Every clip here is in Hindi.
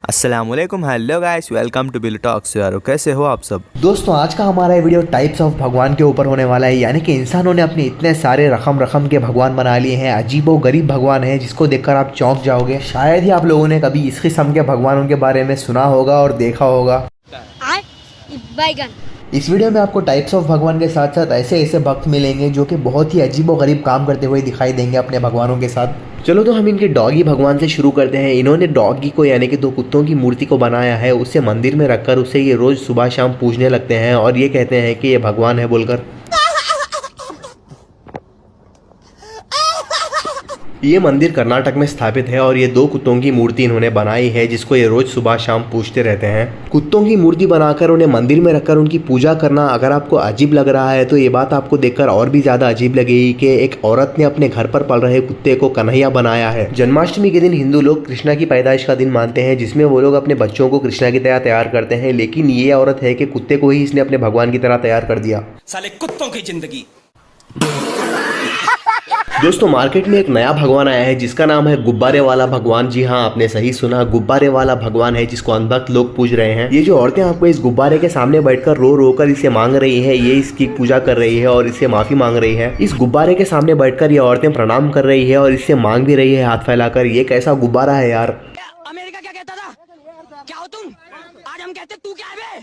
अस्सलामुअलैकुम, hello guys, welcome to Bill Talks. यारो कैसे हो आप सब दोस्तों, आज का हमारा ये वीडियो टाइप्स ऑफ भगवान के ऊपर होने वाला है। यानी कि इंसानों ने अपने इतने सारे रकम के भगवान बना लिए हैं, अजीबो गरीब भगवान है जिसको देखकर आप चौंक जाओगे। शायद ही आप लोगों ने कभी इस किस्म के भगवानों के बारे में सुना होगा और देखा होगा। इस वीडियो में आपको टाइप्स ऑफ भगवान के साथ साथ ऐसे ऐसे भक्त मिलेंगे जो कि बहुत ही अजीबो गरीब काम करते हुए दिखाई देंगे अपने भगवानों के साथ। चलो तो हम इनके डॉगी भगवान से शुरू करते हैं। इन्होंने डॉगी को यानी कि दो कुत्तों की मूर्ति को बनाया है, उसे मंदिर में रखकर उसे ये रोज सुबह शाम पूजने लगते हैं और ये कहते हैं कि ये भगवान है बोलकर। ये मंदिर कर्नाटक में स्थापित है और ये दो कुत्तों की मूर्ति इन्होंने बनाई है जिसको ये रोज सुबह शाम पूजते रहते हैं। कुत्तों की मूर्ति बनाकर उन्हें मंदिर में रखकर उनकी पूजा करना अगर आपको अजीब लग रहा है तो ये बात आपको देखकर और भी ज्यादा अजीब लगेगी कि एक औरत ने अपने घर पर पल रहे कुत्ते को कन्हैया बनाया है। जन्माष्टमी के दिन हिंदू लोग कृष्णा की पैदाइश का दिन मानते हैं जिसमें वो लोग अपने बच्चों को कृष्णा की तरह तैयार करते हैं, लेकिन ये औरत है कि कुत्ते को ही इसने अपने भगवान की तरह तैयार कर दिया। साले कुत्तों की जिंदगी। दोस्तों, मार्केट में एक नया भगवान आया है जिसका नाम है गुब्बारे वाला भगवान। जी हाँ, आपने सही सुना, गुब्बारे वाला भगवान है जिसको अनभक्त लोग पूज रहे हैं। ये जो औरतें आपको इस गुब्बारे के सामने बैठकर रो रो कर इसे मांग रही है, ये इसकी पूजा कर रही है और इससे माफी मांग रही है। इस गुब्बारे के सामने बैठकर ये औरतें प्रणाम कर रही है और इससे मांग भी रही है हाथ फैलाकर। ये कैसा गुब्बारा है यार। अमेरिका क्या कहता था? क्या हो तुम? आज हम कहते तू क्या है बे?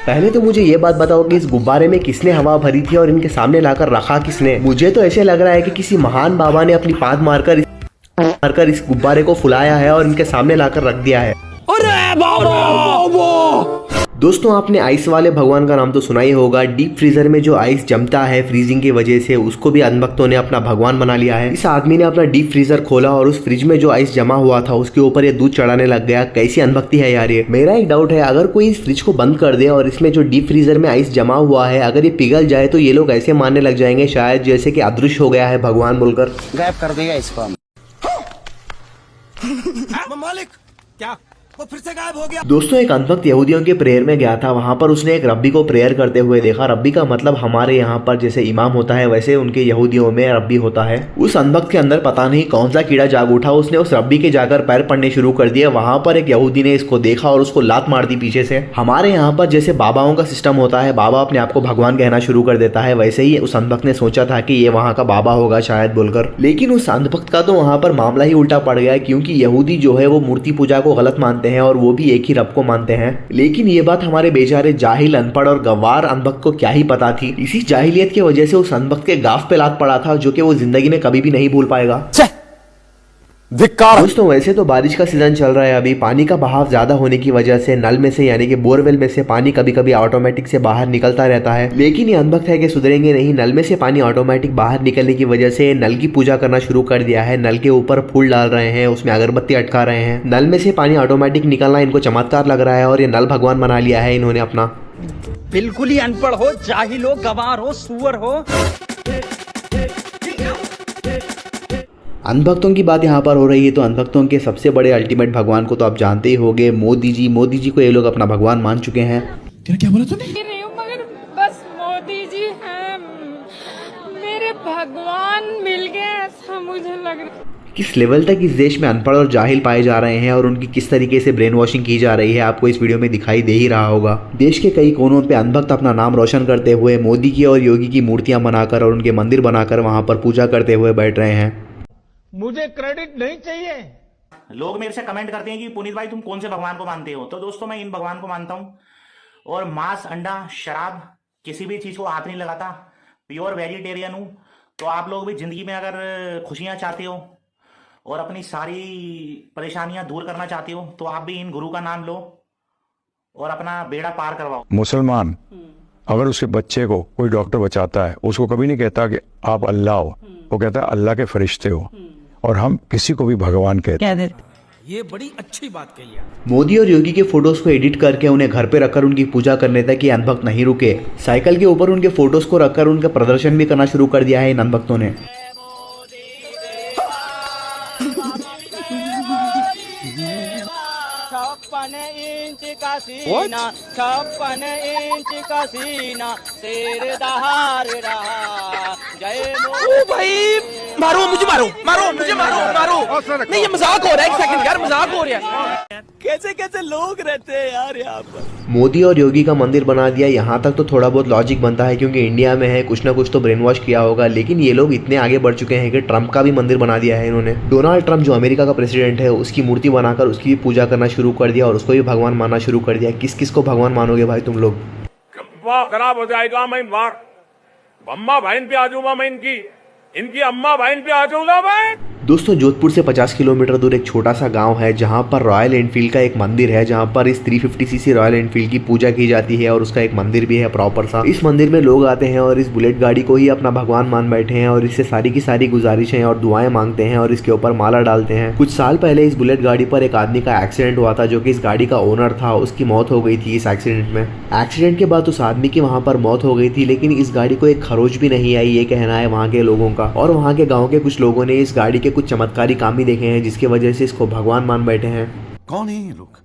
पहले तो मुझे ये बात बताओ कि इस गुब्बारे में किसने हवा भरी थी और इनके सामने लाकर रखा किसने। मुझे तो ऐसे लग रहा है कि किसी महान बाबा ने अपनी पाद मारकर इस गुब्बारे को फुलाया है और इनके सामने लाकर रख दिया है। अरे बाबा! दोस्तों, आपने आइस वाले भगवान का नाम तो सुना ही होगा। डीप फ्रीजर में जो आइस जमता है फ्रीजिंग की वजह से, उसको भी अनभक्तों ने अपना भगवान बना लिया है। इस आदमी ने अपना डीप फ्रीजर खोला और उस फ्रिज में जो आइस जमा हुआ था उसके ऊपर ये दूध चढ़ाने लग गया। कैसी अनभक्ति है यार ये। मेरा एक डाउट है, अगर कोई इस फ्रिज को बंद कर दे और इसमें जो डीप फ्रीजर में आइस जमा हुआ है अगर ये पिघल जाए तो ये लोग ऐसे मानने लग जाएंगे शायद जैसे कि अदृश्य हो गया है भगवान बोलकर। गायब कर देगा इसको। मालिक क्या वो फिर से गायब हो गया? दोस्तों, एक अनभक्त यहूदियों के प्रेयर में गया था। वहां पर उसने एक रब्बी को प्रेयर करते हुए देखा। रब्बी का मतलब हमारे यहाँ पर जैसे इमाम होता है वैसे उनके यहूदियों में रब्बी होता है। उस अनभक्त के अंदर पता नहीं कौन सा कीड़ा जाग उठा, उसने उस रब्बी के जाकर पैर पड़ने शुरू कर दिए। वहां पर एक यहूदी ने इसको देखा और उसको लात मार दी पीछे से। हमारे यहाँ पर जैसे बाबाओं का सिस्टम होता है, बाबा अपने आप को भगवान कहना शुरू कर देता है, वैसे ही उस अनभक्त ने सोचा था कि ये वहाँ का बाबा होगा शायद बोलकर। लेकिन उस अनभक्त का तो वहाँ पर मामला ही उल्टा पड़ गया क्योंकि यहूदी जो है वो मूर्ति पूजा को गलत मानते हैं और वो भी एक ही रब को मानते हैं। लेकिन ये बात हमारे बेचारे जाहिल, अनपढ़ और गवार अनभक्त को क्या ही पता थी। इसी जाहिलियत की वजह से उस अनभक्त के गाफ पे लात पड़ा था जो कि वो जिंदगी में कभी भी नहीं भूल पाएगा। दोस्तों, वैसे तो बारिश का सीजन चल रहा है अभी। पानी का बहाव ज्यादा होने की वजह से नल में से यानी कि बोरवेल में से पानी कभी कभी ऑटोमेटिक से बाहर निकलता रहता है। लेकिन ये अनभक्त है कि सुधरेंगे नहीं। नल में से पानी ऑटोमेटिक बाहर निकलने की वजह से नल की पूजा करना शुरू कर दिया है। नल के ऊपर फूल डाल रहे हैं, उसमें अगरबत्ती अटका रहे हैं। नल में से पानी ऑटोमेटिक निकलना इनको चमत्कार लग रहा है और ये नल भगवान बना लिया है इन्होंने अपना। बिल्कुल ही अनपढ़ हो, जाहिल हो, गवार हो, सुअर हो। अनभक्तों की बात यहाँ पर हो रही है तो अनभक्तों के सबसे बड़े अल्टीमेट भगवान को तो आप जानते ही होंगे, मोदी जी। मोदी जी को ये लोग अपना भगवान मान चुके हैं। क्या बोला तूने? नहीं हूँ, मगर बस मोदी जी हैं मेरे भगवान, मिल गए ऐसा मुझे लग रहा है। किस लेवल तक इस देश में अनपढ़ और जाहिल पाए जा रहे हैं और उनकी किस तरीके से ब्रेन वॉशिंग की जा रही है आपको इस वीडियो में दिखाई दे ही रहा होगा। देश के कई कोनों पे अनभक्त अपना नाम रोशन करते हुए मोदी की और योगी की मूर्तियां बनाकर और उनके मंदिर बनाकर वहां पर पूजा करते हुए बैठ रहे हैं। मुझे क्रेडिट नहीं चाहिए। लोग मेरे से कमेंट करते हैं कि पुनीत भाई तुम कौन से भगवान को मानते हो? तो दोस्तों, मैं इन भगवान को मानता हूँ और मांस, अंडा, शराब, किसी भी चीज को हाथ नहीं लगाता। प्योर वेजिटेरियन हूँ। तो आप लोग भी जिंदगी में अगर खुशियां चाहते हो और अपनी सारी परेशानियां दूर करना चाहते हो तो आप भी इन गुरु का नाम लो और अपना बेड़ा पार करवाओ। मुसलमान अगर उसके बच्चे को कोई डॉक्टर बचाता है उसको कभी नहीं कहता कि आप अल्लाह हो, वो कहता है अल्लाह के फरिश्ते हो। और हम किसी को भी भगवान कहते हैं। ये बड़ी अच्छी बात कही है। मोदी और योगी के फोटोज को एडिट करके उन्हें घर पे रखकर उनकी पूजा करने तक ये अनभक्त नहीं रुके। साइकिल के ऊपर उनके फोटोज को रखकर उनका प्रदर्शन भी करना शुरू कर दिया है इन अनभक्तों ने। 56 इंच का सीना शेर दहाड़ रहा। जय मोदी भाई। मारो मुझे, मारो मारो मुझे, मारो मारो। नहीं ये मजाक हो रहा है, एक सेकंड यार, मजाक हो रहा है। कैसे कैसे लोग रहते हैं यार यहाँ पर। मोदी और योगी का मंदिर बना दिया, यहाँ तक तो थोड़ा बहुत लॉजिक बनता है क्योंकि इंडिया में है, कुछ ना कुछ तो ब्रेन वॉश किया होगा। लेकिन ये लोग इतने आगे बढ़ चुके हैं कि ट्रंप का भी मंदिर बना दिया है इन्होंने। डोनाल्ड ट्रंप जो अमेरिका का प्रेसिडेंट है उसकी मूर्ति बनाकर उसकी भी पूजा करना शुरू कर दिया और उसको भी भगवान मानना शुरू कर दिया। किस किस को भगवान मानोगे भाई तुम लोग? खराब हो जाएगा, मैं अम्मा बहन पे आ जाऊंगा, मैं इनकी अम्मा बहन पे आ जाऊंगा मैं। दोस्तों जोधपुर से 50 किलोमीटर दूर एक छोटा सा गांव है जहां पर रॉयल एनफील्ड का एक मंदिर है, जहां पर इस 350cc रॉयल एनफील्ड की पूजा की जाती है और उसका एक मंदिर भी है प्रॉपर सा। इस मंदिर में लोग आते हैं और इस बुलेट गाड़ी को ही अपना भगवान मान बैठे हैं और इससे सारी की सारी गुजारिशें और दुआएं मांगते हैं और इसके ऊपर माला डालते हैं। कुछ साल पहले इस बुलेट गाड़ी पर एक आदमी का एक्सीडेंट हुआ था जो कि इस गाड़ी का ओनर था, उसकी मौत हो गई थी इस एक्सीडेंट में। एक्सीडेंट के बाद उस आदमी की वहाँ पर मौत हो गई थी, लेकिन इस गाड़ी को एक खरोच भी नहीं आई, ये कहना है वहाँ के लोगों का। और वहाँ के गाँव के कुछ लोगों ने इस गाड़ी के कुछ चमत्कारी काम भी देखे हैं जिसकी वजह से इसको भगवान मान बैठे हैं। कौन है ये लोग,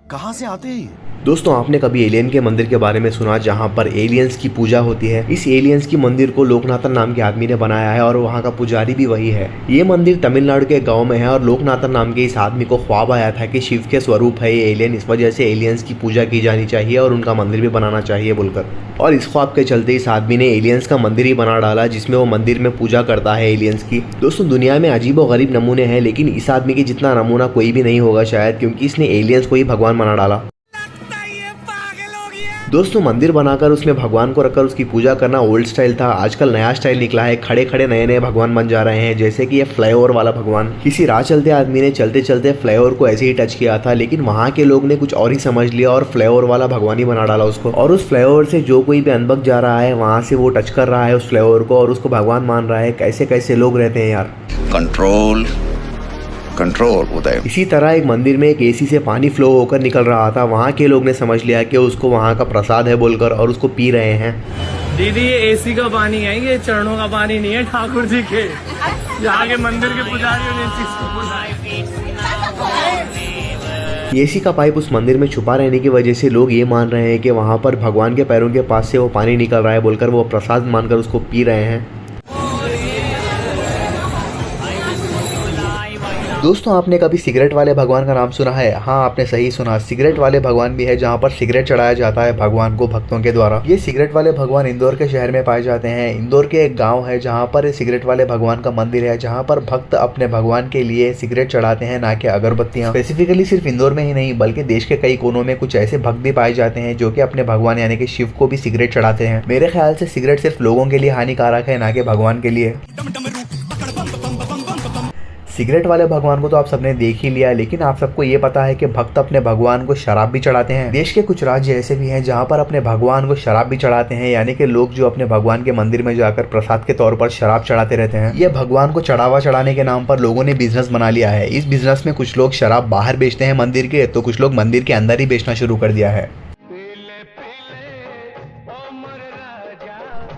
कहाँ से आते हैं? दोस्तों आपने कभी एलियन के मंदिर के बारे में सुना जहां पर एलियंस की पूजा होती है? इस एलियंस की मंदिर को लोकनाथन नाम के आदमी ने बनाया है और वहां का पुजारी भी वही है। ये मंदिर तमिलनाडु के गांव में है और लोकनाथन नाम के इस आदमी को ख्वाब आया था कि शिव के स्वरूप है ये एलियन, इस वजह से एलियंस की पूजा की जानी चाहिए और उनका मंदिर भी बनाना चाहिए बोलकर। और इस ख्वाब के चलते इस आदमी ने एलियंस का मंदिर ही बना डाला जिसमें वो मंदिर में पूजा करता है एलियंस की। दोस्तों दुनिया में अजीब और गरीब नमूने हैं, लेकिन इस आदमी के जितना नमूना कोई भी नहीं होगा शायद, क्योंकि इसने एलियंस को ही भगवान बना डाला। दोस्तों मंदिर बनाकर उसमें भगवान को रखकर उसकी पूजा करना ओल्ड स्टाइल था, आजकल नया स्टाइल निकला है। खड़े खड़े नए नए भगवान बन जा रहे हैं, जैसे कि ये फ्लाईओवर वाला भगवान। किसी राह चलते आदमी ने चलते चलते फ्लाईओवर को ऐसे ही टच किया था, लेकिन वहाँ के लोग ने कुछ और ही समझ लिया और फ्लाईओवर वाला भगवान ही बना डाला उसको। और उस फ्लाईओवर से जो कोई भी अनबक जा रहा है वहाँ से वो टच कर रहा है उस फ्लाईओवर को और उसको भगवान मान रहा है। कैसे कैसे लोग रहते हैं यार। कंट्रोल उदय। इसी तरह एक मंदिर में एक एसी से पानी फ्लो होकर निकल रहा था, वहाँ के लोग ने समझ लिया कि उसको वहाँ का प्रसाद है बोलकर और उसको पी रहे हैं। दीदी ये एसी का पानी है, ये चरणों का पानी नहीं है ठाकुर जी के। यहाँ के मंदिर के पुजारियों ने इस चीज को एसी का पाइप उस मंदिर में छुपा रहने की वजह से लोग ये मान रहे हैं कि वहाँ पर भगवान के पैरों के पास से वो पानी निकल रहा है बोलकर वो प्रसाद मानकर उसको पी रहे हैं। दोस्तों आपने कभी सिगरेट वाले भगवान का नाम सुना है? हाँ आपने सही सुना, सिगरेट वाले भगवान भी है जहाँ पर सिगरेट चढ़ाया जाता है भगवान को भक्तों के द्वारा। ये सिगरेट वाले भगवान इंदौर के शहर में पाए जाते हैं। इंदौर के एक गांव है जहाँ पर सिगरेट वाले भगवान का मंदिर है, जहाँ पर भक्त अपने भगवान के लिए सिगरेट चढ़ाते हैं, ना कि अगरबत्तियाँ। स्पेसिफिकली सिर्फ इंदौर में ही नहीं बल्कि देश के कई कोनों में कुछ ऐसे भक्त भी पाए जाते हैं जो कि अपने भगवान यानी कि शिव को भी सिगरेट चढ़ाते हैं। मेरे ख्याल से सिगरेट सिर्फ लोगों के लिए हानिकारक है, ना कि भगवान के लिए। सिगरेट वाले भगवान को तो आप सबने देख ही लिया, लेकिन आप सबको ये पता है कि भक्त अपने भगवान को शराब भी चढ़ाते हैं। देश के कुछ राज्य ऐसे भी हैं जहां पर अपने भगवान को शराब भी चढ़ाते हैं, यानी कि लोग जो अपने भगवान के मंदिर में जाकर प्रसाद के तौर पर शराब चढ़ाते रहते हैं। ये भगवान को चढ़ावा चढ़ाने के नाम पर लोगों ने बिजनेस बना लिया है। इस बिजनेस में कुछ लोग शराब बाहर बेचते हैं मंदिर के, तो कुछ लोग मंदिर के अंदर ही बेचना शुरू कर दिया है।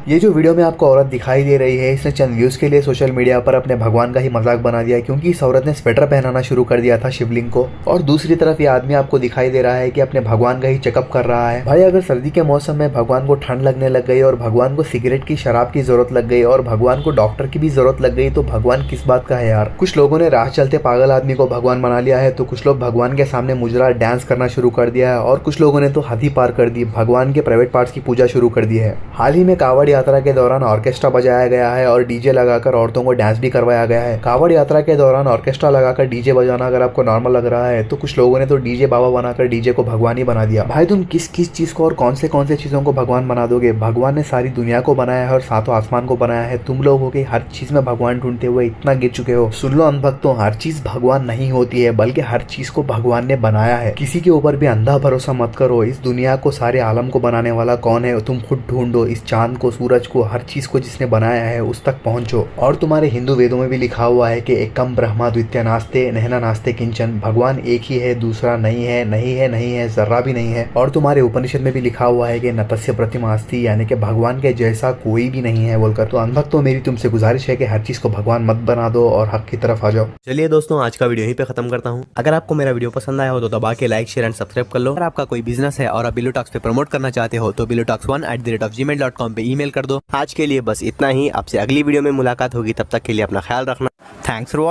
ये जो वीडियो में आपको औरत दिखाई दे रही है, इसने चंद व्यूज के लिए सोशल मीडिया पर अपने भगवान का ही मजाक बना दिया, क्योंकि इस औरत ने स्वेटर पहनाना शुरू कर दिया था शिवलिंग को। और दूसरी तरफ ये आदमी आपको दिखाई दे रहा है कि अपने भगवान का ही चेकअप कर रहा है। भाई अगर सर्दी के मौसम में भगवान को ठंड लगने लग गई और भगवान को सिगरेट की शराब की जरूरत लग गई और भगवान को डॉक्टर की भी जरूरत लग गई, तो भगवान किस बात का है यार। कुछ लोगों ने राह चलते पागल आदमी को भगवान बना लिया है, तो कुछ लोग भगवान के सामने मुजरा डांस करना शुरू कर दिया है और कुछ लोगों ने तो हद ही पार कर दी, भगवान के प्राइवेट पार्ट्स की पूजा शुरू कर दी है। हाल ही में कावड़ यात्रा के दौरान ऑर्केस्ट्रा बजाया गया है और डीजे लगाकर औरतों को डांस भी करवाया गया है। कावड़ यात्रा के दौरान ऑर्केस्ट्रा लगाकर डीजे बजाना अगर आपको नॉर्मल लग रहा है, तो कुछ लोगों ने तो डीजे बाबा बनाकर डीजे को भगवान ही बना दिया। भाई तुम किस किस चीज को और कौन से चीजों को भगवान बना दोगे? भगवान ने सारी दुनिया को बनाया है और सातों आसमान को बनाया है। तुम लोग हो के हर चीज में भगवान ढूंढते हुए इतना गिर चुके हो। सुन लो अनभक्तों, हर चीज भगवान नहीं होती है, बल्कि हर चीज को भगवान ने बनाया है। किसी के ऊपर भी अंधा भरोसा मत करो। इस दुनिया को, सारे आलम को बनाने वाला कौन है तुम खुद ढूंढो। इस चांद को, सूरज को, हर चीज को जिसने बनाया है उस तक पहुंचो। और तुम्हारे हिंदू वेदों में भी लिखा हुआ है कि एकम ब्रह्मा द्वितीय नास्ते नहना नास्ते किंचन, भगवान एक ही है, दूसरा नहीं है, नहीं है, नहीं है, जर्रा भी नहीं है। और तुम्हारे उपनिषद में भी लिखा हुआ है कि नतस्य प्रतिमा अस्ति, यानी कि भगवान के जैसा कोई भी नहीं है बोलकर। तो अनभक्तों मेरी तुमसे गुजारिश है कि हर चीज को भगवान मत बना दो और हक की तरफ आ जाओ। चलिए दोस्तों आज का वीडियो यहीं पे खत्म करता हूँ। अगर आपको मेरा वीडियो पसंद आया हो तो दबा के लाइक शेयर एंड सब्सक्राइब कर लो। अगर आपका कोई बिजनेस है और आप बिलो टॉक्स पे प्रमोट करना चाहते हो तो bilotalks1@gmail.com पे ईमेल कर दो। आज के लिए बस इतना ही, आपसे अगली वीडियो में मुलाकात होगी, तब तक के लिए अपना ख्याल रखना। Thanks for watching.